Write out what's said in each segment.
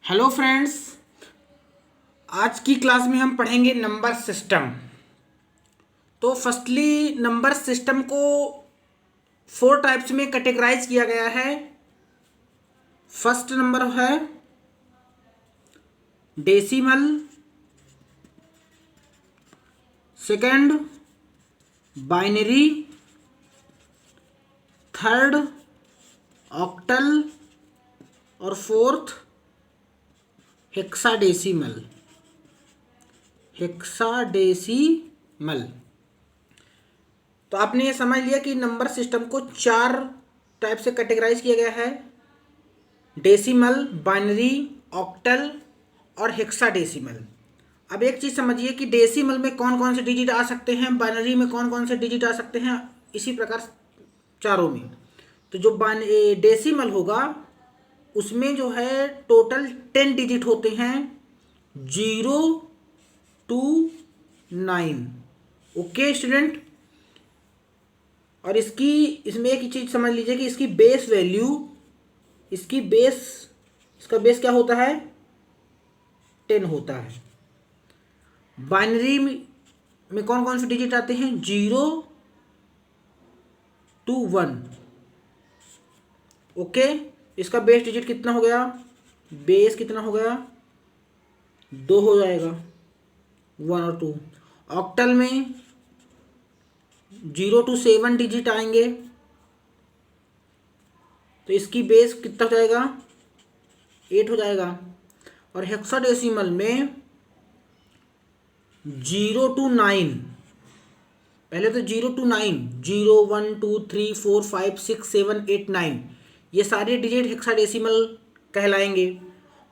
Hello friends, आज की class में हम पढ़ेंगे नंबर सिस्टम। तो फर्स्टली नंबर सिस्टम को 4 टाइप्स में कैटेगराइज किया गया है। फर्स्ट नंबर है decimal, second binary, third octal और फोर्थ हेक्साडेसिमल। तो आपने ये समझ लिया कि नंबर सिस्टम को 4 टाइप से कैटेगराइज किया गया है: डेसिमल, बाइनरी, ऑक्टल और हेक्साडेसिमल। अब एक चीज़ समझिए कि डेसिमल में कौन कौन से डिजिट आ सकते हैं, बाइनरी में कौन कौन से डिजिट आ सकते हैं, इसी प्रकार चारों में। तो जो डेसिमल होगा उसमें जो है टोटल 10 डिजिट होते हैं, 0 to 9। Okay student. और इसमें एक चीज़ समझ लीजिए कि इसकी बेस वैल्यू, इसका बेस क्या होता है? 10 होता है। बाइनरी में कौन कौन से डिजिट आते हैं? 0 to 1। ओके, इसका बेस डिजिट कितना हो गया? बेस कितना हो गया? 2 हो जाएगा, 1 और 2। ऑक्टल में 0 to 7 डिजिट आएंगे, तो इसकी बेस कितना हो जाएगा? 8 हो जाएगा। और हेक्साडेसिमल में 0 to 9, पहले तो 0 to 9, 0 1 2 3 4 5 6 7 8 9, ये सारे डिजिट हेक्साडेसिमल कहलाएंगे।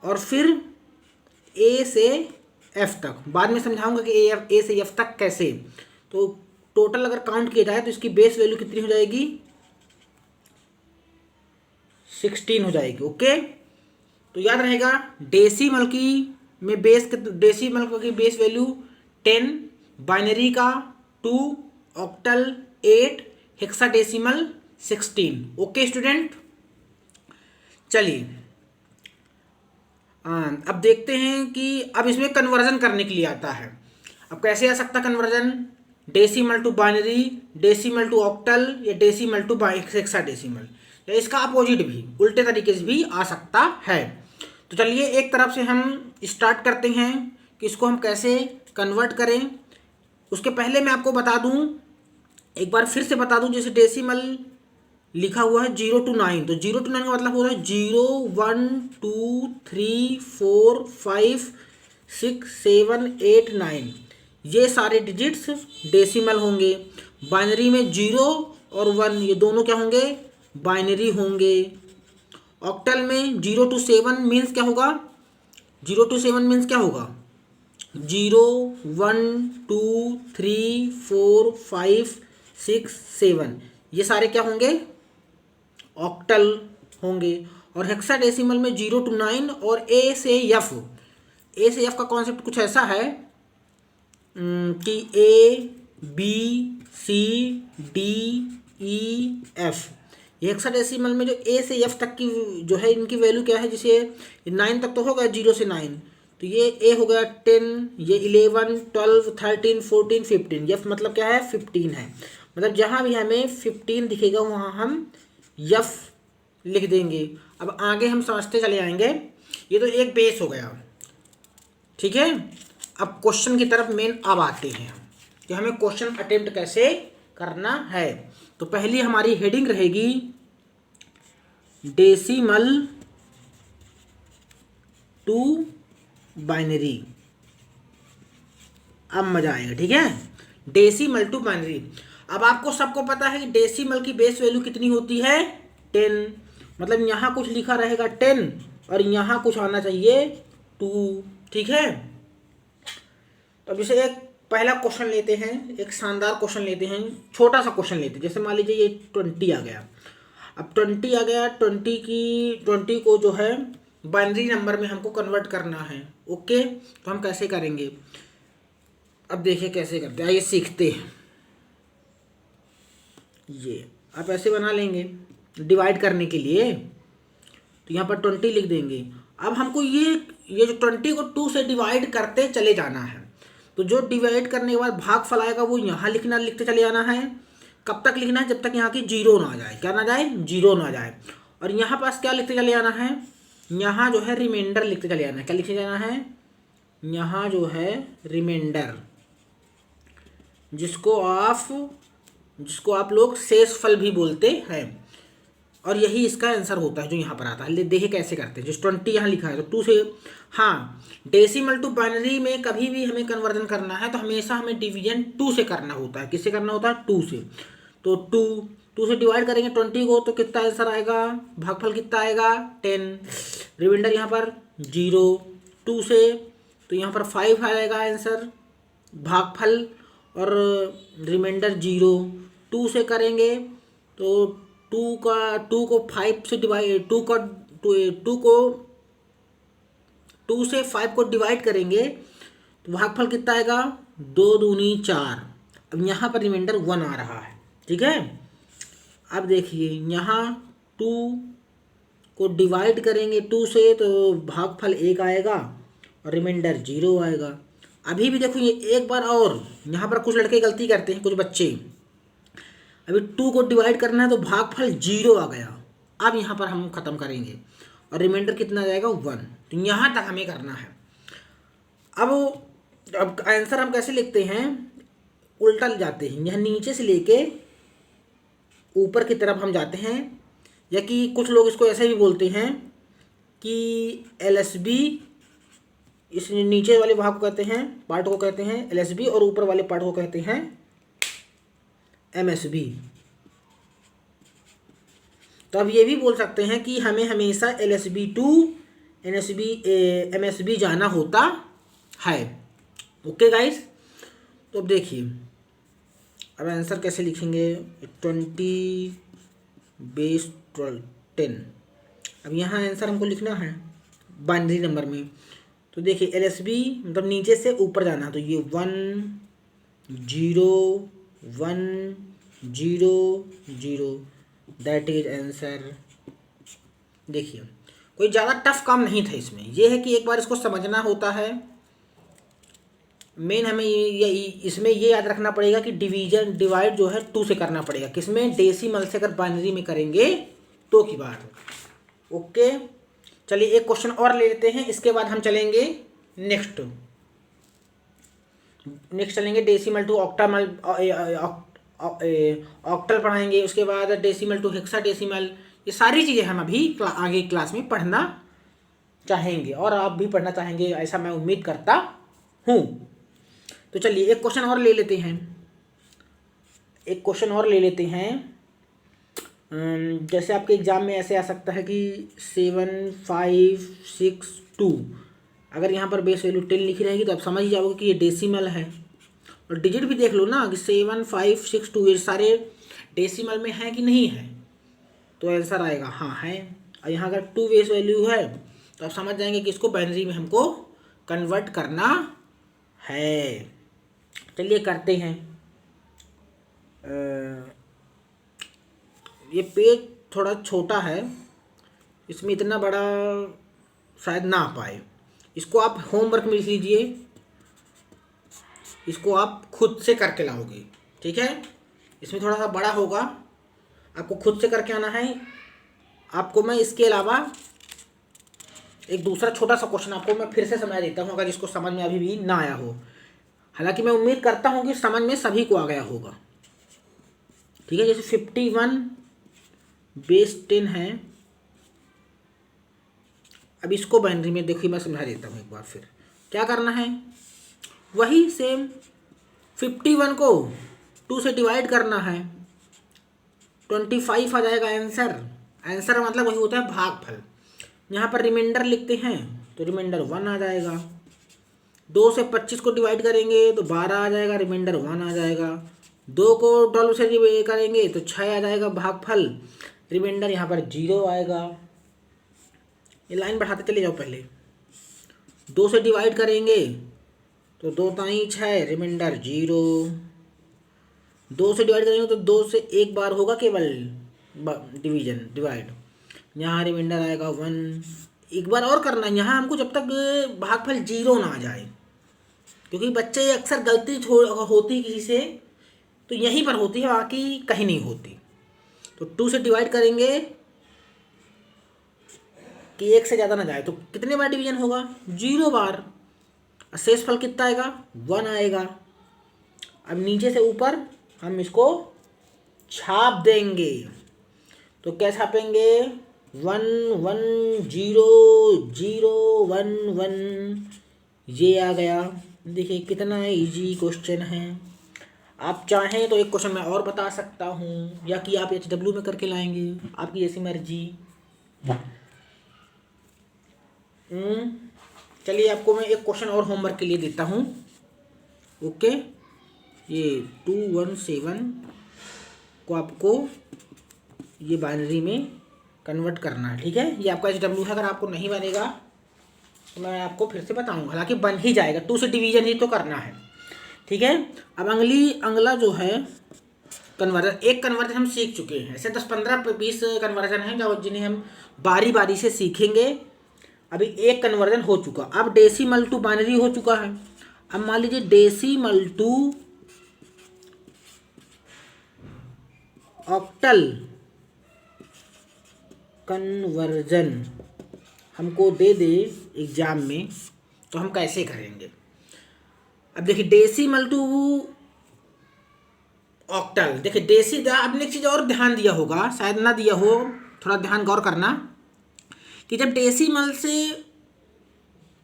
और फिर ए से एफ तक, बाद में समझाऊंगा कि ए से एफ तक कैसे। तो टोटल अगर काउंट किया जाए तो इसकी बेस वैल्यू कितनी हो जाएगी? 16 हो जाएगी। ओके, तो याद रहेगा डेसिमल की बेस वैल्यू 10, बाइनरी का 2, ऑक्टल 8, हेक्साडेसिमल 16। ओके स्टूडेंट, चलिए अब देखते हैं कि अब इसमें कन्वर्जन करने के लिए आता है। अब कैसे आ सकता conversion? Decimal to binary, decimal to octal या डेसिमल टू हेक्साडेसिमल, या इसका अपोजिट भी, उल्टे तरीके से भी आ सकता है। तो चलिए एक तरफ से हम स्टार्ट करते हैं कि इसको हम कैसे कन्वर्ट करें। उसके पहले मैं आपको बता दूं, एक बार फिर से बता दूं, जैसे डेसिमल लिखा हुआ है 0 to 9, तो 0 to 9 का मतलब होता है 0 1 2 3 4 5 6 7 8 9, ये सारे डिजिट्स डेसिमल होंगे। बाइनरी में 0 और 1 ये दोनों क्या होंगे? बाइनरी होंगे। ऑक्टल में 0 to 7 मीन्स क्या होगा? 0 to 7 मीन्स क्या होगा? 0 1 2 3 4 5 6 7, ये सारे क्या होंगे? ऑक्टल होंगे। और हेक्साडेसिमल में 0 to 9 और ए से एफ का कॉन्सेप्ट कुछ ऐसा है कि A B C D E F, ये हेक्साडेसिमल में जो ए से एफ तक की जो है इनकी वैल्यू क्या है? जैसे 9 तक तो हो गया, 0 से 9, तो ये ए हो गया 10, ये 11 12 13 14 15, एफ मतलब क्या है? 15 है। मतलब जहाँ भी हमें 15 दिखेगा वहाँ हम यफ लिख देंगे। अब आगे हम समझते चले जाएंगे। ये तो एक बेस हो गया, ठीक है। अब क्वेश्चन की तरफ मेन अब आते हैं कि हमें क्वेश्चन अटेम्प्ट कैसे करना है। तो पहली हमारी हेडिंग रहेगी डेसिमल टू बाइनरी। अब मजा आएगा, ठीक है। Decimal to binary. अब आपको सबको पता है कि डेसिमल की बेस वैल्यू कितनी होती है? 10। मतलब यहाँ कुछ लिखा रहेगा 10 और यहाँ कुछ आना चाहिए 2, ठीक है। तो अब जैसे एक पहला क्वेश्चन लेते हैं, एक शानदार क्वेश्चन लेते हैं, छोटा सा क्वेश्चन लेते हैं। जैसे मान लीजिए ये 20 आ गया। अब 20 आ गया, 20 को जो है बाइनरी नंबर में हमको कन्वर्ट करना है। ओके, तो हम कैसे करेंगे? अब देखिए कैसे करते हैं, आइए सीखते हैं। ये आप ऐसे बना लेंगे डिवाइड करने के लिए, तो यहाँ पर 20 लिख देंगे अब हमको ये जो 20 को 2 से डिवाइड करते चले जाना है। तो जो डिवाइड करने के बाद भागफल आएगा वो यहाँ लिखते चले जाना है। कब तक लिखना है? जब तक यहाँ की जीरो ना आ जाए। क्या ना जाए? जीरो ना जाए। और यहाँ पास क्या लिखते चले जाना है? यहाँ जो है रिमाइंडर लिखते चले जाना है। क्या लिखते जाना है? यहाँ जो है रिमाइंडर, जिसको आप लोग शेषफल भी बोलते हैं। और यही इसका आंसर होता है जो यहाँ पर आता है। देखिए कैसे करते हैं। जिस 20 यहाँ लिखा है तो 2 से, हाँ, डेसिमल टू बाइनरी में कभी भी हमें कन्वर्जन करना है तो हमेशा हमें डिवीजन 2 से करना होता है। किससे करना होता है? 2 से। तो 2 से डिवाइड करेंगे 20 को तो कितना आंसर आएगा? भागफल कितना आएगा? 10। रिमाइंडर यहाँ पर 0। 2 से तो यहाँ पर 5 आएगा आंसर भागफल, और रिमाइंडर 0। 2 से करेंगे तो 2 को 5 से डिवाइड, 2 से 5 को डिवाइड करेंगे तो भागफल कितना आएगा? 2 दूनी 4। अब यहाँ पर रिमाइंडर 1 आ रहा है। ठीक है। अब देखिए यहाँ 2 को डिवाइड करेंगे 2 से तो भागफल 1 आएगा और रिमाइंडर 0 आएगा। अभी भी देखो ये एक बार और, यहाँ पर कुछ लड़के गलती करते हैं, कुछ बच्चे। अभी 2 को डिवाइड करना है तो भागफल 0 आ गया। अब यहाँ पर हम ख़त्म करेंगे और रिमाइंडर कितना आ जाएगा? 1। तो यहाँ तक हमें करना है। अब आंसर हम कैसे लिखते हैं? उल्टा जाते हैं। यहाँ नीचे से लेके ऊपर की तरफ हम जाते हैं, या कि कुछ लोग इसको ऐसे भी बोलते हैं कि LSB, इस नीचे वाले भाग को कहते हैं, पार्ट को कहते हैं LSB, और ऊपर वाले पार्ट को कहते हैं MSB। तो अब ये भी बोल सकते हैं कि हमें हमेशा LSB टू MSB जाना होता है। Okay guys. तो अब देखिए अब आंसर कैसे लिखेंगे? 20 बेस 10। अब यहाँ आंसर हमको लिखना है बाइनरी नंबर में। तो देखिए LSB मतलब नीचे से ऊपर जाना, तो ये 1 0 1 0 0, दैट इज आंसर। देखिए कोई ज़्यादा टफ काम नहीं था इसमें। यह है कि एक बार इसको समझना होता है। मेन हमें इसमें ये याद रखना पड़ेगा कि डिवाइड जो है 2 से करना पड़ेगा। किसमें? डेसिमल से। अगर बाइनरी में करेंगे तो की बात। ओके, चलिए एक क्वेश्चन और ले लेते हैं, इसके बाद हम चलेंगे नेक्स्ट चलेंगे डेसिमल टू ऑक्टामल, ऑक्टल पढ़ाएंगे। उसके बाद डेसिमल टू हेक्साडेसिमल। ये सारी चीज़ें हम अभी आगे क्लास में पढ़ना चाहेंगे और आप भी पढ़ना चाहेंगे, ऐसा मैं उम्मीद करता हूँ। तो चलिए एक क्वेश्चन और ले लेते हैं। जैसे आपके एग्ज़ाम में ऐसे आ सकता है कि 7 5 6 2। अगर यहाँ पर बेस वैल्यू 10 लिखी रहेगी तो आप समझ ही जाओगे कि ये डेसिमल है। और डिजिट भी देख लो ना कि 7 5 6 2 ये सारे डेसिमल में हैं कि नहीं है, तो आंसर आएगा हाँ है। और यहाँ अगर 2 बेस वैल्यू है तो आप समझ जाएंगे कि इसको बाइनरी में हमको कन्वर्ट करना है। चलिए करते हैं। ये पेज थोड़ा छोटा है, इसमें इतना बड़ा शायद ना आ पाए। इसको आप होमवर्क में लिख लीजिए, इसको आप खुद से करके लाओगे। ठीक है, इसमें थोड़ा सा बड़ा होगा, आपको खुद से करके आना है। आपको मैं इसके अलावा एक दूसरा छोटा सा क्वेश्चन आपको मैं फिर से समझा देता हूँ, अगर जिसको समझ में अभी भी ना आया हो। हालांकि मैं उम्मीद करता हूँ कि समझ में सभी को आ गया होगा। ठीक है, जैसे 51 बेस 10 है। अब इसको बाइनरी में देखिए मैं समझा देता हूँ एक बार फिर। क्या करना है? वही सेम 51 को 2 से डिवाइड करना है, 25 आ जाएगा आंसर मतलब वही होता है भागफल। यहाँ पर रिमाइंडर लिखते हैं तो रिमाइंडर 1 आ जाएगा। 2 से 25 को डिवाइड करेंगे तो 12 आ जाएगा, रिमाइंडर 1 आ जाएगा। 2 को 12 से डिवाइड करेंगे तो 6 आ जाएगा भागफल, रिमाइंडर यहाँ पर 0 आएगा। ये लाइन बढ़ाते चले जाओ। पहले 2 से डिवाइड करेंगे तो 2 ताई 6, रिमाइंडर 0। 2 से डिवाइड करेंगे तो 2 से एक बार होगा केवल डिवाइड, यहाँ रिमाइंडर आएगा 1। एक बार और करना है यहाँ हमको, जब तक भागफल 0 ना आ जाए, क्योंकि बच्चे अक्सर गलती होती किसी से तो यहीं पर होती है, बाकी कहीं नहीं होती। तो 2 से डिवाइड करेंगे कि 1 से ज़्यादा ना जाए, तो कितने बार डिवीजन होगा? 0 बार। शेष फल कितना आएगा? 1 आएगा। अब नीचे से ऊपर हम इसको छाप देंगे, तो क्या छापेंगे? 1 1 0 0 1 1, ये आ गया। देखिए कितना इजी क्वेश्चन है। आप चाहें तो एक क्वेश्चन मैं और बता सकता हूँ, या कि आप HW में करके लाएंगे, आपकी जैसी मर्जी। चलिए आपको मैं एक क्वेश्चन और होमवर्क के लिए देता हूँ। ओके, ये 217 को आपको ये बाइनरी में कन्वर्ट करना है, ठीक है। ये आपका HW है, अगर आपको नहीं बनेगा तो मैं आपको फिर से बताऊंगा, हालांकि बन ही जाएगा। 2 से डिवीजन ही तो करना है, ठीक है। अब अगला जो है कन्वर्जन, एक कन्वर्जन हम सीख चुके हैं, ऐसे 10-15-20 कन्वर्जन हैं जिन्हें हम बारी बारी से सीखेंगे। अभी एक कन्वर्जन हो चुका, अब डेसिमल टू बाइनरी हो चुका है। अब मान लीजिए डेसिमल टू ऑक्टल कन्वर्जन हमको दे दे एग्जाम में, तो हम कैसे करेंगे? अब देखिए डेसिमल टू ऑक्टल, देखिए आपने एक चीज़ और ध्यान दिया होगा, शायद ना दिया हो, थोड़ा ध्यान गौर करना कि जब डेसिमल से,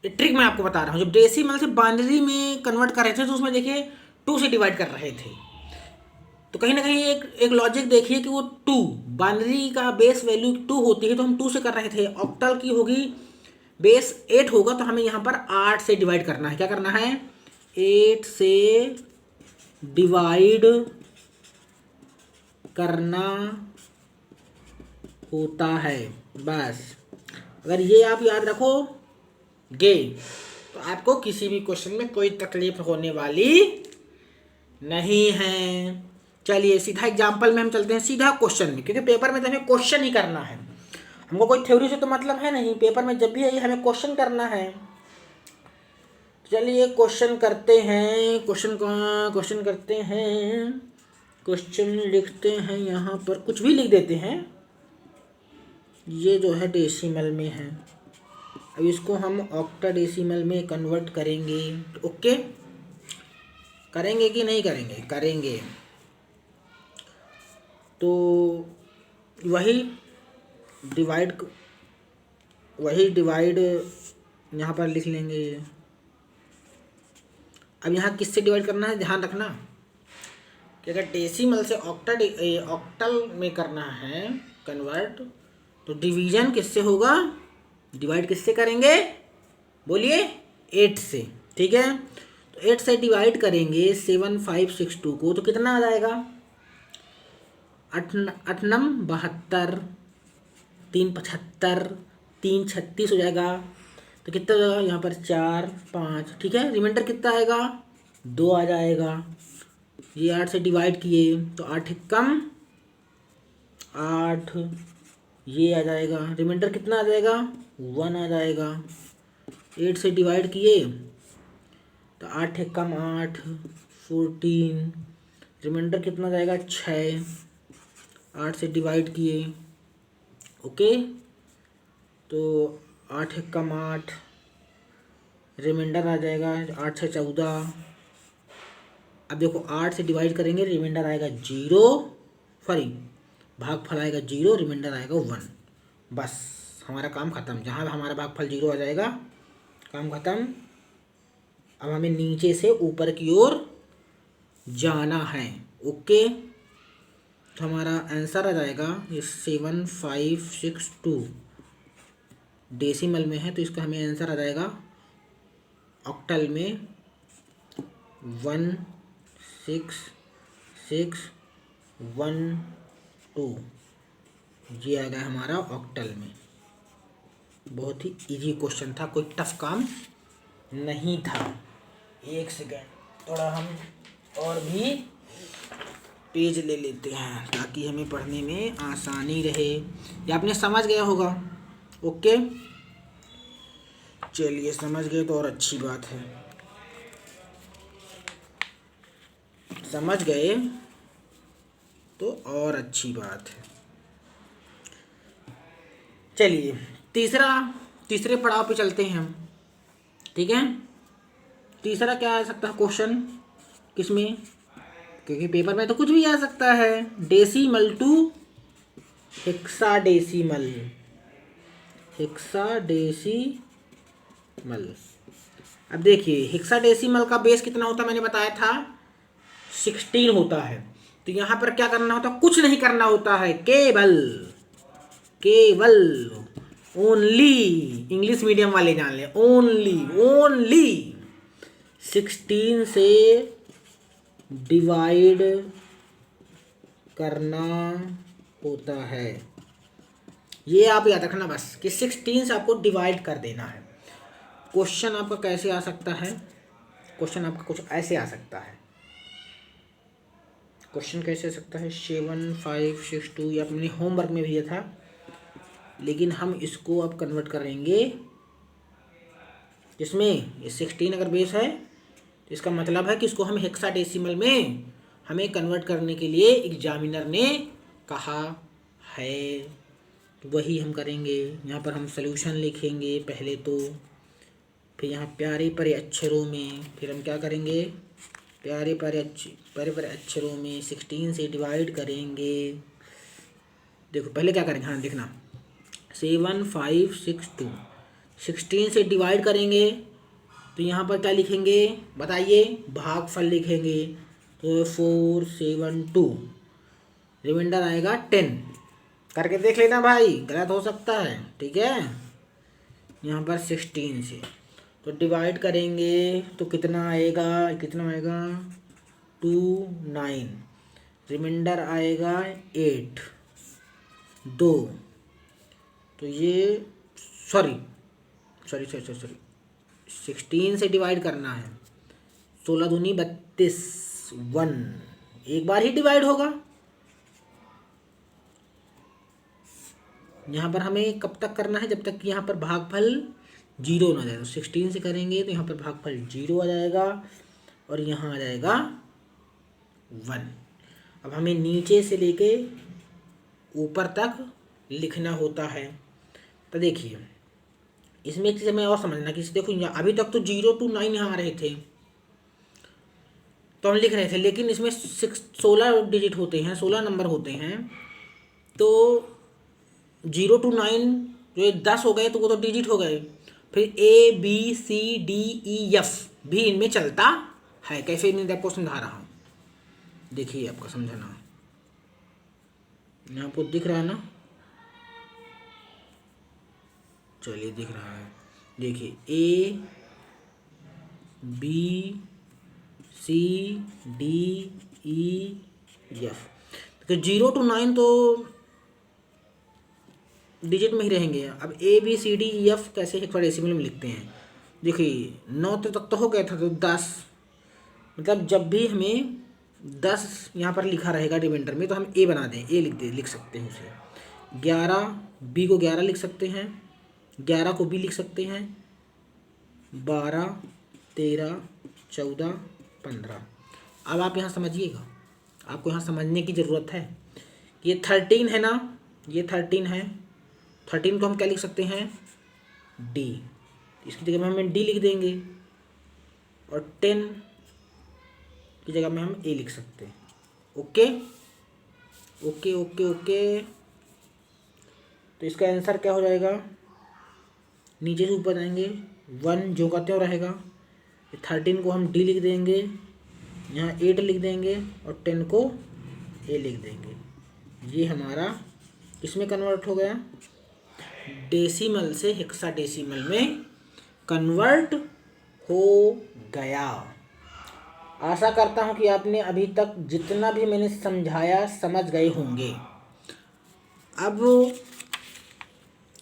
ट्रिक मैं आपको बता रहा हूँ, जब डेसिमल से बाइनरी में कन्वर्ट कर रहे थे तो उसमें देखिए 2 से डिवाइड कर रहे थे, तो कहीं ना कहीं एक लॉजिक देखिए कि वो 2, बाइनरी का बेस वैल्यू 2 होती है, तो हम 2 से कर रहे थे। ऑक्टल की होगी बेस 8 होगा, तो हमें यहाँ पर 8 से डिवाइड करना है। क्या करना है? 8 से डिवाइड करना होता है, बस। अगर ये आप याद रखोगे तो आपको किसी भी क्वेश्चन में कोई तकलीफ होने वाली नहीं है। चलिए सीधा एग्जाम्पल में हम चलते हैं, सीधा क्वेश्चन में, क्योंकि पेपर में तो हमें क्वेश्चन ही करना है, हमको कोई थ्योरी से तो मतलब है नहीं। पेपर में जब भी है हमें क्वेश्चन करना है। चलिए क्वेश्चन करते हैं, क्वेश्चन करते हैं, क्वेश्चन लिखते हैं, यहाँ पर कुछ भी लिख देते हैं। ये जो है डेसिमल में है, अब इसको हम ऑक्टाडेसिमल में कन्वर्ट करेंगे। ओके, करेंगे कि नहीं करेंगे? करेंगे। तो वही डिवाइड यहाँ पर लिख लेंगे। अब यहाँ किससे डिवाइड करना है, ध्यान रखना कि अगर डेसिमल से ऑक्टल में करना है कन्वर्ट, तो डिवीजन किससे होगा, डिवाइड किससे करेंगे? बोलिए, 8 से, ठीक है। तो 8 से डिवाइड करेंगे 7562 को, तो कितना आ जाएगा? 8 9 72, 3 75, 3 36 हो जाएगा। तो कितना हो जाएगा यहाँ पर? 4 5, ठीक है। रिमाइंडर कितना आएगा? 2 आ जाएगा। ये 8 से डिवाइड किए तो 8 कम 8, ये आ जाएगा। रिमाइंडर कितना आ जाएगा? 1 आ जाएगा। 8 से डिवाइड किए तो 8 कम 8, 14, रिमाइंडर कितना आ जाएगा? 6। 8 से डिवाइड किए, ओके, तो 8 कम 8, रिमाइंडर आ जाएगा 8 से 14। अब देखो 8 से डिवाइड करेंगे, रिमाइंडर आएगा 0, सॉरी भागफल आएगा 0, रिमाइंडर आएगा 1। बस हमारा काम ख़त्म। जहाँ हमारा भागफल 0 आ जाएगा, काम ख़त्म। अब हमें नीचे से ऊपर की ओर जाना है। ओके, तो हमारा आंसर आ जाएगा ये 7562 डेसिमल में है, तो इसका हमें आंसर आ जाएगा ऑक्टल में 16612। ये आ गया हमारा ऑक्टल में। बहुत ही इजी क्वेश्चन था, कोई टफ काम नहीं था। एक सेकेंड, थोड़ा हम और भी पेज ले लेते हैं ताकि हमें पढ़ने में आसानी रहे। ये आपने समझ गया होगा। ओके, चलिए समझ गए तो और अच्छी बात है, समझ गए तो और अच्छी बात है। चलिए तीसरे पड़ाव पे चलते हैं हम, ठीक है। तीसरा क्या आ सकता है क्वेश्चन किसमें, क्योंकि पेपर में तो कुछ भी आ सकता है। Decimal to hexadecimal, hexadecimal. अब देखिए हेक्साडेसिमल का बेस कितना होता है, मैंने बताया था 16 होता है। तो यहाँ पर क्या करना होता है, कुछ नहीं करना होता है, केवल ओनली, इंग्लिश मीडियम वाले जान ले, ओनली 16 से डिवाइड करना होता है। ये आप याद रखना बस कि 16 से आपको डिवाइड कर देना है। क्वेश्चन आपका कैसे आ सकता है, क्वेश्चन आपका कुछ ऐसे आ सकता है। क्वेश्चन कैसे आ सकता है, 7562, या मैंने होमवर्क में भेजा था, लेकिन हम इसको अब कन्वर्ट करेंगे इसमें। ये 16 अगर बेस है तो इसका मतलब है कि इसको हम हेक्साडेसिमल में हमें कन्वर्ट करने के लिए एग्जामिनर ने कहा है। तो वही हम करेंगे। यहाँ पर हम सॉल्यूशन लिखेंगे पहले तो, फिर यहाँ प्यारे प्यारे अक्षरों में, फिर हम क्या करेंगे, प्यारे प्यारे अक्षरों में 16 से डिवाइड करेंगे। देखो पहले क्या करेंगे, हाँ देखना, 7562 16 से डिवाइड करेंगे तो यहाँ पर क्या लिखेंगे बताइए, भागफल लिखेंगे। तो 472, रिमाइंडर आएगा 10। करके देख लेना भाई, गलत हो सकता है, ठीक है। यहाँ पर 16 से तो डिवाइड करेंगे तो कितना आएगा 29, रिमाइंडर आएगा 8 2। तो ये सॉरी 16 से डिवाइड करना है, 16 दूनी 32, 1 एक बार ही डिवाइड होगा। यहाँ पर हमें कब तक करना है, जब तक कि यहाँ पर भागफल 0 ना जाए। तो 16 से करेंगे तो यहाँ पर भागफल 0 आ जाएगा और यहाँ आ जाएगा 1। अब हमें नीचे से लेके ऊपर तक लिखना होता है। तो देखिए इसमें एक चीज़ हमें और समझना कि देखो अभी तक तो 0 to 9 यहाँ आ रहे थे तो हम लिख रहे थे, लेकिन इसमें 16 डिजिट होते हैं, 16 नंबर होते हैं। तो 0 to 9 जो ये 10 हो गए तो वो तो डिजिट हो गए। फिर ABCDEF भी इनमें चलता है। कैसे मैं आपको समझा रहा हूँ, देखिए आपका समझना, यहाँ आपको दिख रहा है ना, चलिए दिख रहा है, देखिए ABCDEF। तो 0 to 9 तो डिजिट में ही रहेंगे। अब ABCDEF कैसे हेक्साडेसिमल में लिखते हैं, देखिए 9 तक तो हो गया था, तो 10, मतलब जब भी हमें 10 यहाँ पर लिखा रहेगा रिमाइंडर में तो हम A बना दें, A लिख सकते हैं उसे। 11 B को 11 लिख सकते हैं, 11 को B लिख सकते हैं, 12 13 14 15। अब आप यहाँ समझिएगा, आपको यहाँ समझने की ज़रूरत है। ये 13 है ना, ये 13 है, 13 को हम क्या लिख सकते हैं, D, इसकी जगह में हम D लिख देंगे, और 10 की जगह में हम A लिख सकते हैं। Okay okay okay okay. तो इसका आंसर क्या हो जाएगा, नीचे से ऊपर जाएंगे, 1 जो का त्यों रहेगा, 13 को हम D लिख देंगे, यहाँ 8 लिख देंगे और 10 को A लिख देंगे। ये हमारा इसमें कन्वर्ट हो गया, डेसिमल से हेक्साडेसिमल में कन्वर्ट हो गया। आशा करता हूँ कि आपने अभी तक जितना भी मैंने समझाया समझ गए होंगे। अब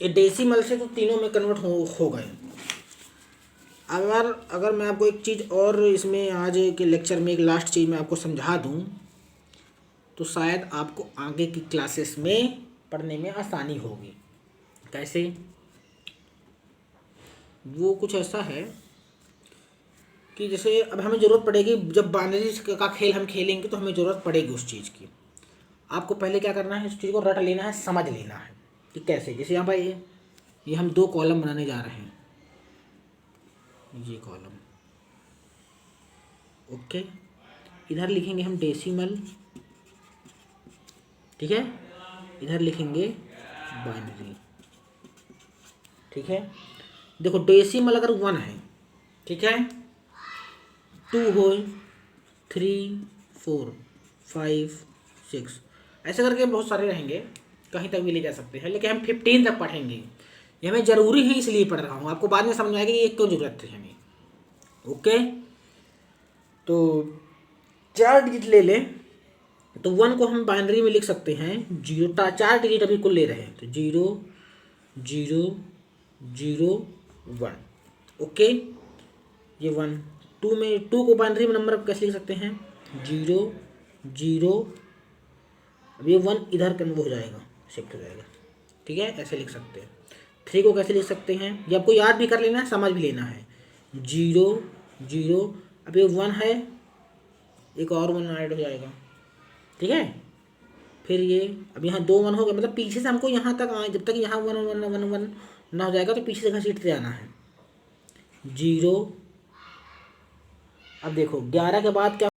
ये डेसिमल से तो तीनों में कन्वर्ट हो गए। अगर मैं आपको एक चीज़ और इसमें आज के लेक्चर में एक लास्ट चीज़ मैं आपको समझा दूँ तो शायद आपको आगे की क्लासेस में पढ़ने में आसानी होगी। कैसे, वो कुछ ऐसा है कि जैसे अब हमें ज़रूरत पड़ेगी, जब बाइनरी का खेल हम खेलेंगे तो हमें ज़रूरत पड़ेगी उस चीज़ की। आपको पहले क्या करना है, इस चीज़ को रट लेना है, समझ लेना है कि कैसे। जैसे यहाँ पर ये हम 2 कॉलम बनाने जा रहे हैं, ये कॉलम, ओके। इधर लिखेंगे हम डेसिमल, ठीक है, इधर लिखेंगे बाइनरी, ठीक है। देखो डेसिमल अगर 1 है, ठीक है, 2 हो, 3, 4, 5, 6, ऐसे करके बहुत सारे रहेंगे, कहीं तक भी ले जा सकते हैं, लेकिन हम 15 तक पढ़ेंगे। ये हमें ज़रूरी है इसलिए पढ़ रहा हूँ, आपको बाद में समझ में आएगा कि ये क्यों ज़रूरत है हमें, ओके। तो 4 डिजिट ले लें, तो 1 को हम बाइनरी में लिख सकते हैं 0, 4 डिजिट अभी कुल ले रहे हैं, तो 0, 0, 0, 1, ओके। ये 1, 2 में 2 को बाइनरी में नंबर कैसे लिख सकते हैं, 0, 0, अब ये 1 इधर कन्वर्ट हो जाएगा, शिफ्ट हो जाएगा, ठीक है, ऐसे लिख सकते हैं। 3 को कैसे लिख सकते हैं, ये आपको याद भी कर लेना है, समझ भी लेना है, 0, 0, अब ये 1 है, एक और 1 ऐड हो जाएगा, ठीक है। फिर ये अब यहाँ 2 1 हो गए, मतलब पीछे से हमको यहाँ तक आए, जब तक यहाँ 1 1 1 1 ना हो जाएगा तो पीछे से घसीटते जाना है, 0। अब देखो 11 के बाद क्या